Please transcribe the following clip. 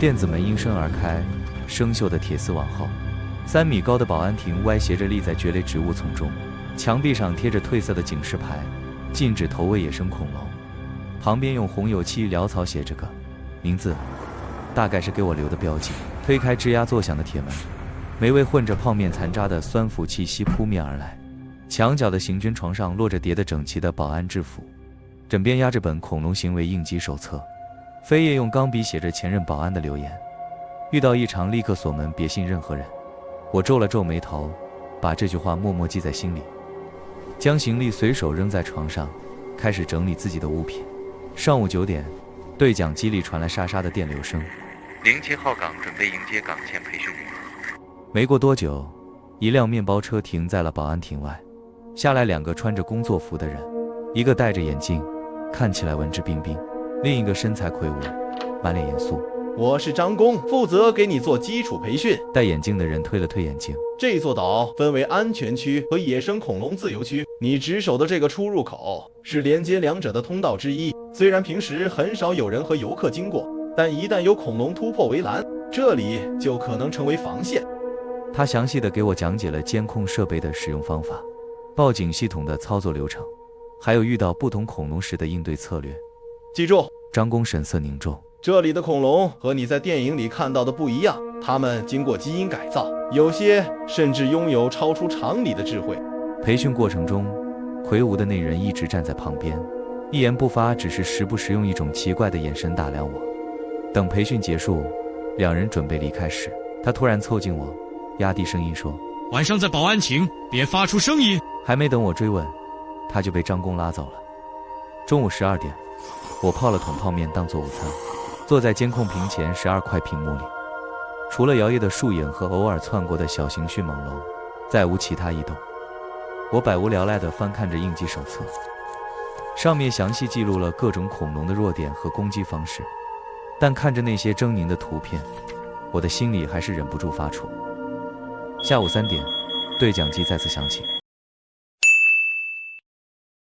电子门应声而开，生锈的铁丝往后，3米高的保安亭歪斜着立在蕨类植物丛中，墙壁上贴着褪色的警示牌，禁止投喂野生恐龙。旁边用红油漆潦草写着个名字，大概是给我留的标记。推开吱呀作响的铁门，霉味混着泡面残渣的酸腐气息扑面而来。墙角的行军床上落着叠得整齐的保安制服，枕边压着本恐龙行为应急手册。扉页用钢笔写着前任保安的留言：遇到异常立刻锁门，别信任何人。我皱了皱眉头，把这句话默默记在心里，将行李随手扔在床上，开始整理自己的物品。上午9点，对讲机里传来沙沙的电流声：07号岗准备迎接岗前培训旅。没过多久，一辆面包车停在了保安亭外，下来2个穿着工作服的人，一个戴着眼镜，看起来文质彬彬，另一个身材魁梧，满脸严肃。我是张工，负责给你做基础培训。戴眼镜的人推了推眼镜。这座岛分为安全区和野生恐龙自由区，你值守的这个出入口是连接两者的通道之一。虽然平时很少有人和游客经过，但一旦有恐龙突破围栏，这里就可能成为防线。他详细地给我讲解了监控设备的使用方法、报警系统的操作流程，还有遇到不同恐龙时的应对策略。记住，张工神色凝重，这里的恐龙和你在电影里看到的不一样，它们经过基因改造，有些甚至拥有超出常理的智慧。培训过程中，魁梧的那人一直站在旁边，一言不发，只是时不时用一种奇怪的眼神打量我。等培训结束，2人准备离开时，他突然凑近我，压低声音说：晚上在保安亭别发出声音。还没等我追问，他就被张工拉走了。中午12点，我泡了桶泡面当做午餐，坐在监控屏前12块屏幕里，除了摇曳的树影和偶尔窜过的小型迅猛龙，再无其他异动。我百无聊赖地翻看着应急手册，上面详细记录了各种恐龙的弱点和攻击方式，但看着那些狰狞的图片，我的心里还是忍不住发怵。下午3点，对讲机再次响起。